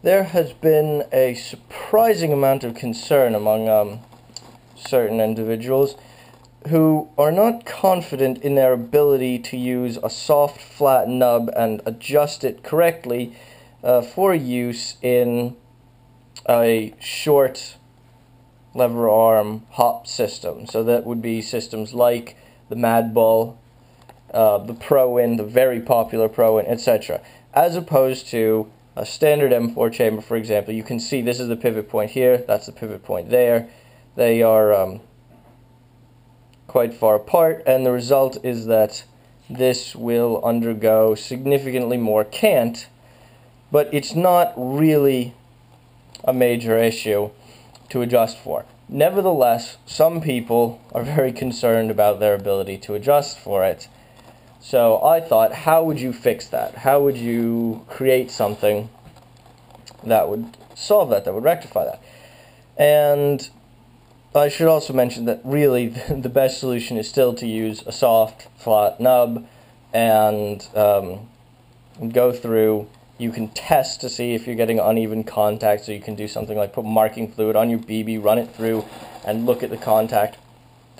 there has been a surprising amount of concern among certain individuals who are not confident in their ability to use a soft, flat nub and adjust it correctly for use in a short lever arm hop system. So that would be systems like the Madbull, the Prowin, the very popular Prowin, etc. As opposed to a standard M4 chamber, for example. You can see this is the pivot point here, that's the pivot point there. They are quite far apart, and the result is that this will undergo significantly more cant, but it's not really a major issue to adjust for. Nevertheless, some people are very concerned about their ability to adjust for it. So I thought, how would you fix that? How would you create something that would solve that, that would rectify that? And I should also mention that really the best solution is still to use a soft, flat nub and go through. You can test to see if you're getting uneven contact, so you can do something like put marking fluid on your BB, run it through, and look at the contact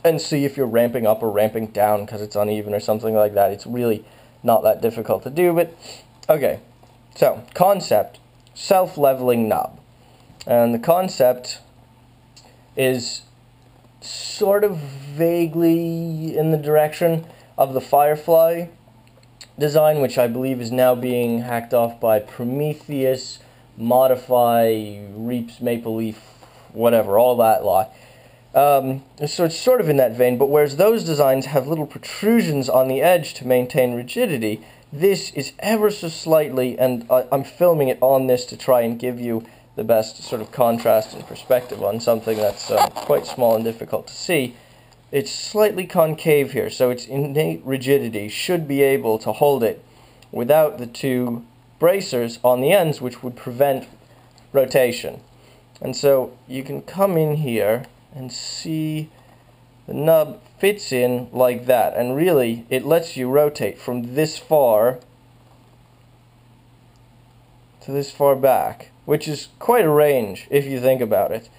and see if you're ramping up or ramping down because it's uneven or something like that. It's really not that difficult to do, but okay. So, concept, self-leveling nub. And the concept is sort of vaguely in the direction of the Firefly design, which I believe is now being hacked off by Prometheus, Modify, Reaps, Maple Leaf, whatever, all that lot. So it's sort of in that vein, but whereas those designs have little protrusions on the edge to maintain rigidity, this is ever so slightly, and I'm filming it on this to try and give you the best sort of contrast and perspective on something that's quite small and difficult to see. It's slightly concave here, so its innate rigidity should be able to hold it without the two bracers on the ends, which would prevent rotation. And so you can come in here and see the nub fits in like that, and really it lets you rotate from this far to this far back, which is quite a range if you think about it.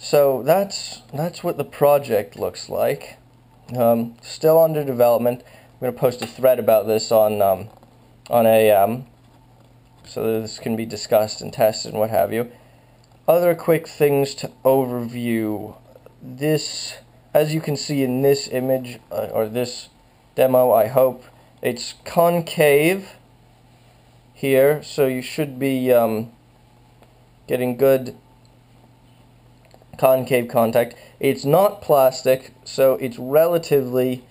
So that's what the project looks like. Still under development. I'm going to post a thread about this on AM, so that this can be discussed and tested and what have you. Other quick things to overview. This, as you can see in this image, or this demo, I hope, it's concave here, so you should be getting good concave contact. It's not plastic, so it's relatively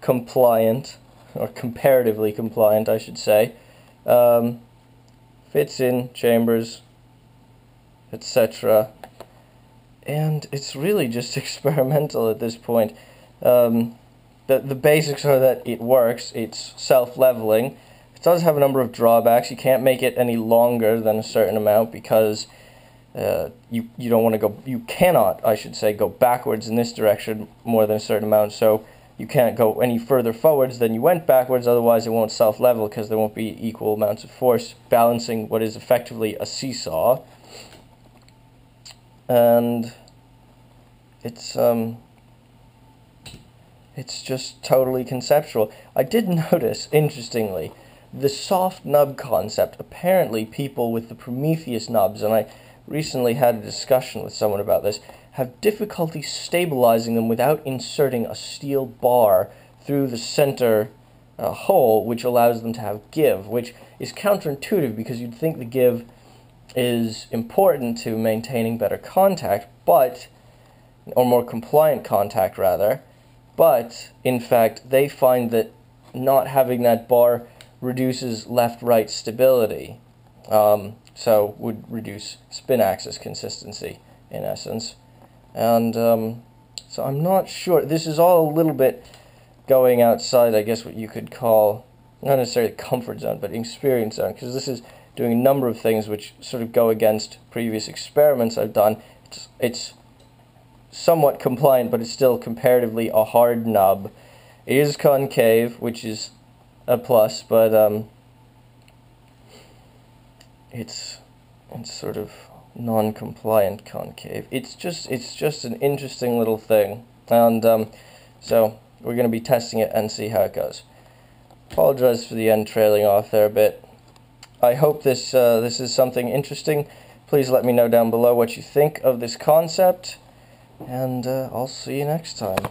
compliant, or comparatively compliant, I should say. Fits in chambers, etc. And it's really just experimental at this point. The basics are that it works, it's self-leveling. It does have a number of drawbacks. You can't make it any longer than a certain amount because you don't want to go, you cannot, I should say, go backwards in this direction more than a certain amount, so you can't go any further forwards than you went backwards, otherwise it won't self-level because there won't be equal amounts of force balancing what is effectively a seesaw. And it's just totally conceptual. I did notice, interestingly, the soft nub concept. Apparently people with the Prometheus nubs, and I recently had a discussion with someone about this, have difficulty stabilizing them without inserting a steel bar through the center hole, which allows them to have give, which is counterintuitive because you'd think the give is important to maintaining better contact, but, or more compliant contact rather, but in fact they find that not having that bar reduces left-right stability, so would reduce spin axis consistency in essence. And so I'm not sure, this is all a little bit going outside, I guess, what you could call, not necessarily comfort zone, but experience zone, because this is doing a number of things which sort of go against previous experiments I've done. It's somewhat compliant, but it's still comparatively a hard nub. It is concave, which is a plus, but it's sort of non-compliant concave. It's just an interesting little thing, and so we're going to be testing it and see how it goes. Apologize for the end trailing off there a bit. I hope this is something interesting. Please let me know down below what you think of this concept, and I'll see you next time.